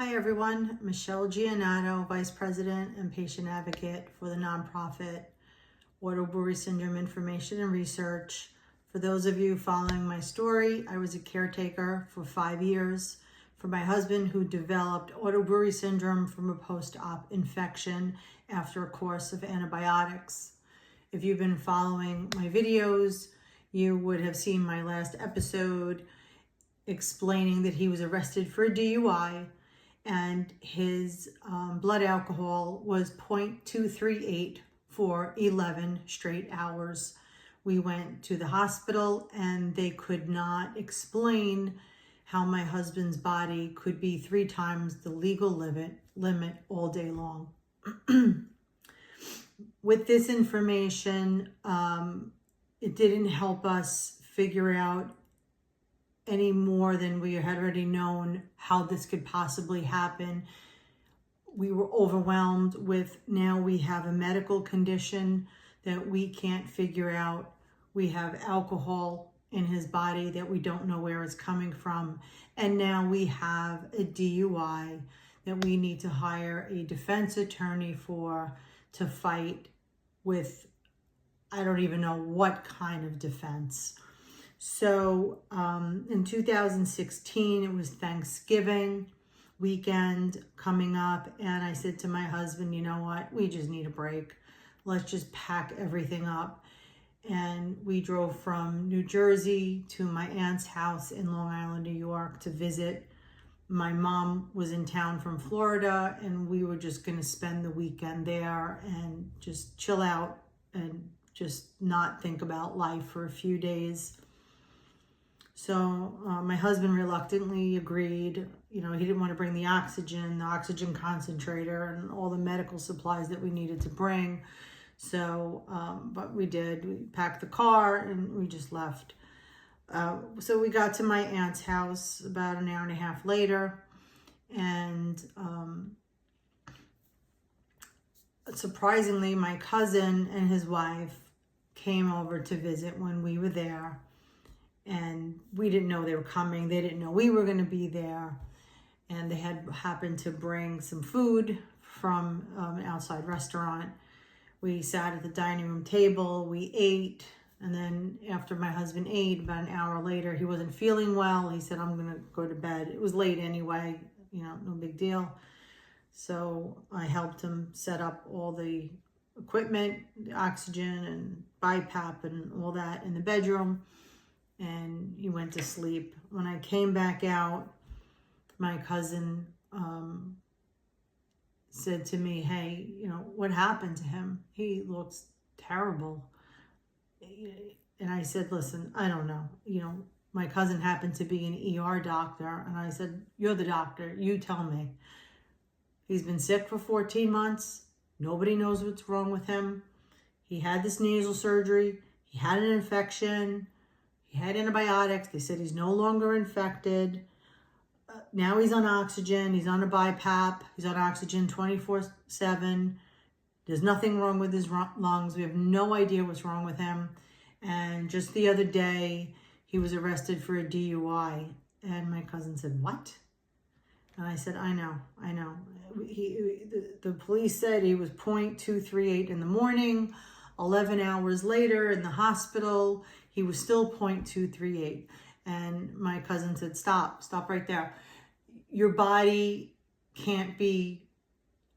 Hi everyone, Michelle Giannato, Vice President and Patient Advocate for the nonprofit Auto-Brewery Syndrome Information and Research. For those of you following my story, I was a caretaker for 5 years for my husband who developed auto-brewery syndrome from a post-op infection after a course of antibiotics. If you've been following my videos, you would have seen my last episode explaining that he was arrested for a DUI and his blood alcohol was 0.238 for 11 straight hours. We went to the hospital and they could not explain how my husband's body could be 3 times the legal limit all day long. With this information, it didn't help us figure out any more than we had already known how this could possibly happen. We were overwhelmed with, now we have a medical condition that we can't figure out. We have alcohol in his body that we don't know where it's coming from. And now we have a DUI that we need to hire a defense attorney for to fight with, I don't even know what kind of defense. So in 2016, it was Thanksgiving weekend coming up. And I said to my husband, you know what, we just need a break. Let's just pack everything up. And we drove from New Jersey to my aunt's house in Long Island, New York to visit. My mom was in town from Florida and we were just going to spend the weekend there and just chill out and just not think about life for a few days. So my husband reluctantly agreed. You know, he didn't want to bring the oxygen concentrator, and all the medical supplies that we needed to bring. So, but we did. We packed the car and we just left. So we got to my aunt's house about an hour and a half later. And surprisingly, my cousin and his wife came over to visit when we were there. And we didn't know they were coming. They didn't know we were going to be there. And they had happened to bring some food from an outside restaurant. We sat at the dining room table. We ate. And then after my husband ate, about an hour later, he wasn't feeling well. He said, I'm going to go to bed. It was late anyway, you know, no big deal. So I helped him set up all the equipment, the oxygen and BiPAP and all that in the bedroom. And he went to sleep. When I came back out, my cousin said to me, hey, you know, what happened to him? He looks terrible. And I said, listen, I don't know. You know, my cousin happened to be an ER doctor. And I said, you're the doctor. You tell me. He's been sick for 14 months. Nobody knows what's wrong with him. He had this nasal surgery. He had an infection. He had antibiotics. They said he's no longer infected. Now he's on oxygen. He's on a BiPAP. He's on oxygen 24/7. There's nothing wrong with his lungs. We have no idea what's wrong with him. And just the other day, he was arrested for a DUI. And my cousin said, what? And I said, I know. The police said he was 0.238 in the morning. 11 hours later in the hospital, he was still 0.238. And my cousin said, stop right there. Your body can't be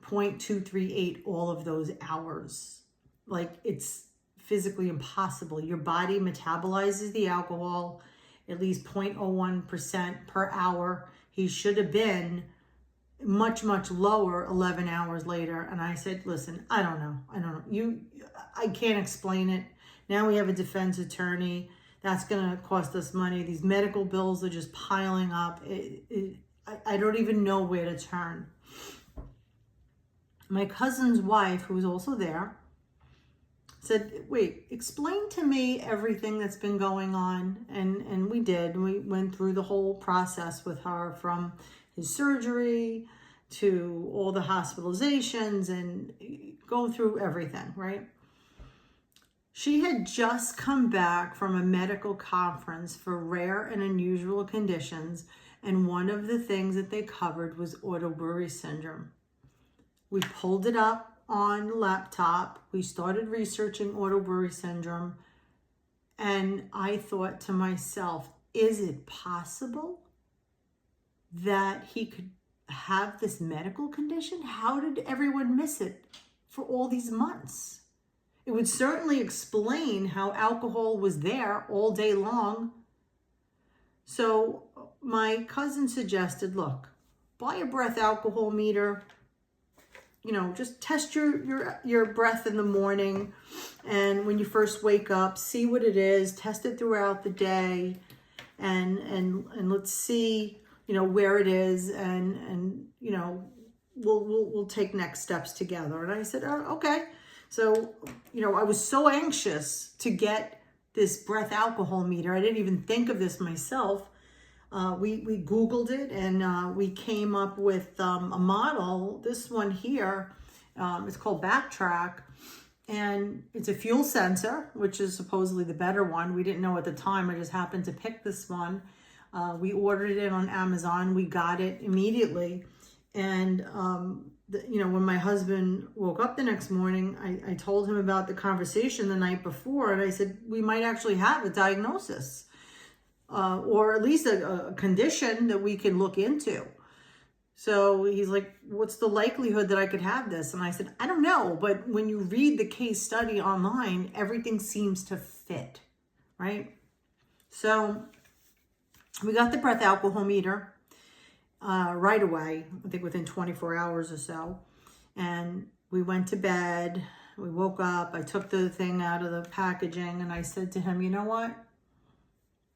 0.238 all of those hours. Like, it's physically impossible. Your body metabolizes the alcohol at least 0.01% per hour. He should have been much lower 11 hours later. And I said, listen, I don't know. I can't explain it. Now we have a defense attorney. That's going to cost us money. These medical bills are just piling up. I don't even know where to turn. My cousin's wife, who was also there, said, wait, explain to me everything that's been going on. And we did. We went through the whole process with her, from his surgery to all the hospitalizations, and go through everything, right? She had just come back from a medical conference for rare and unusual conditions, And one of the things that they covered was auto-brewery syndrome. We pulled it up on the laptop. We started researching auto-brewery syndrome. And I thought to myself, is it possible that he could have this medical condition? How did everyone miss it for all these months? It would certainly explain how alcohol was there all day long. So my cousin suggested, look, buy a breath alcohol meter, just test your breath in the morning, and when you first wake up, see what it is, test it throughout the day, and let's see, where it is, and we'll take next steps together. And I said, oh, okay. So, I was so anxious to get this breath alcohol meter. I didn't even think of this myself. We Googled it, and we came up with a model. This one here, it's called Backtrack, and it's a fuel sensor, which is supposedly the better one. We didn't know at the time. I just happened to pick this one. We ordered it on Amazon. We got it immediately. And, when my husband woke up the next morning, I told him about the conversation the night before. And I said, we might actually have a diagnosis, or at least a condition that we can look into. So he's like, what's the likelihood that I could have this? And I said, I don't know. But when you read the case study online, everything seems to fit, right? So we got the breath alcohol meter right away, I think within 24 hours or so. And we went to bed. We woke up. I took the thing out of the packaging, and I said to him, you know what?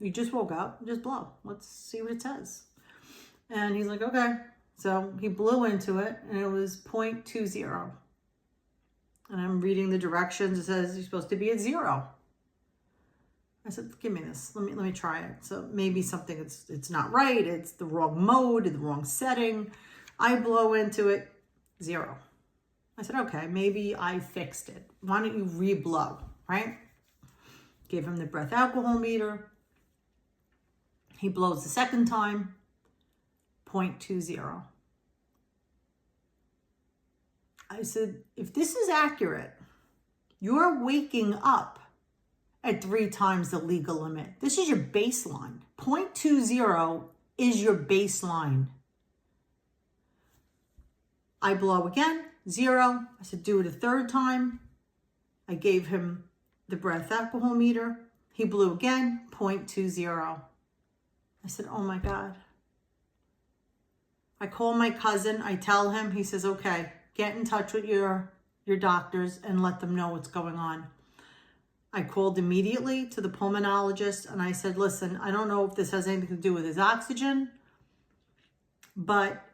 You just woke up. Just blow. Let's see what it says. And he's like, okay. So he blew into it, and it was 0.20. And I'm reading the directions. It says you're supposed to be at 0. I said, give me this. Let me try it. So maybe something it's not right. It's the wrong mode, the wrong setting. I blow into it, 0. I said, okay, maybe I fixed it. Why don't you re-blow, right? Gave him the breath alcohol meter. He blows the second time, 0.20. I said, if this is accurate, you're waking up at 3 times the legal limit. This is your baseline. 0.20 is your baseline. I blow again, 0. I said, do it a third time. I gave him the breath alcohol meter. He blew again, 0.20. I said, oh my God. I call my cousin. I tell him. He says, okay, get in touch with your doctors and let them know what's going on. I called immediately to the pulmonologist, and I said, listen, I don't know if this has anything to do with his oxygen, but,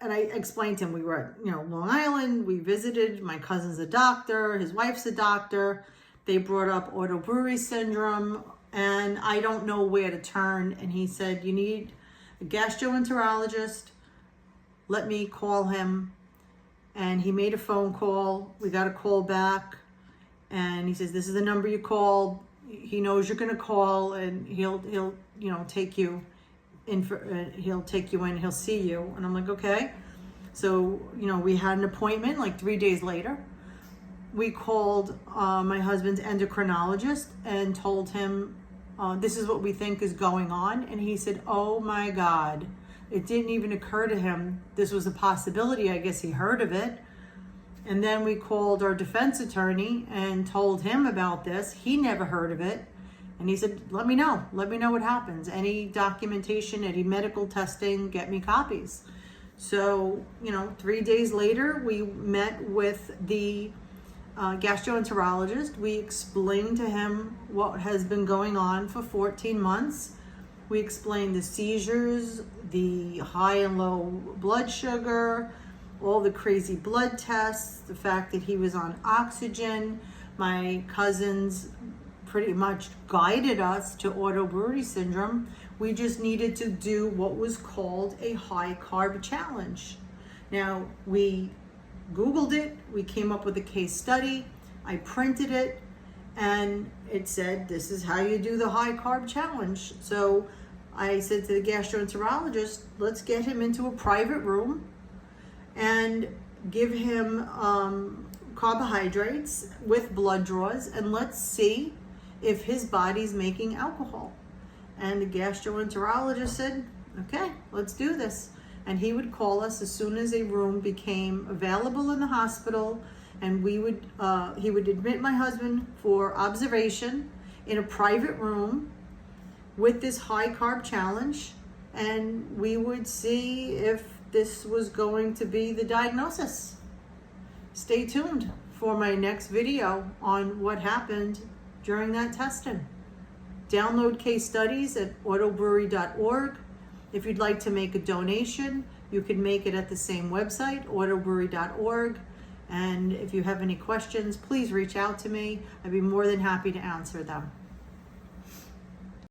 and I explained to him, we were at, Long Island. We visited. My cousin's a doctor. His wife's a doctor. They brought up auto-brewery syndrome, and I don't know where to turn. And he said, you need a gastroenterologist. Let me call him. And he made a phone call. We got a call back. And he says, this is the number you called. He knows you're going to call, and he'll take you in he'll take you in, he'll see you. And I'm like, okay. So, we had an appointment like 3 days later. We called my husband's endocrinologist and told him, this is what we think is going on. And he said, oh my God, it didn't even occur to him this was a possibility. I guess he heard of it. And then we called our defense attorney and told him about this. He never heard of it. And he said, let me know what happens. Any documentation, any medical testing, get me copies. So, 3 days later, we met with the gastroenterologist. We explained to him what has been going on for 14 months. We explained the seizures, the high and low blood sugar, all the crazy blood tests, the fact that he was on oxygen. My cousins pretty much guided us to auto-brewery syndrome. We just needed to do what was called a high carb challenge. Now, we Googled it. We came up with a case study. I printed it, and it said, this is how you do the high carb challenge. So I said to the gastroenterologist, let's get him into a private room and give him carbohydrates with blood draws, and let's see if his body's making alcohol. And the gastroenterologist said, okay, let's do this. And he would call us as soon as a room became available in the hospital, and he would admit my husband for observation in a private room with this high carb challenge, and we would see if this was going to be the diagnosis. Stay tuned for my next video on what happened during that testing. Download case studies at auto-brewery.org. If you'd like to make a donation, you can make it at the same website, auto-brewery.org. And if you have any questions, please reach out to me. I'd be more than happy to answer them.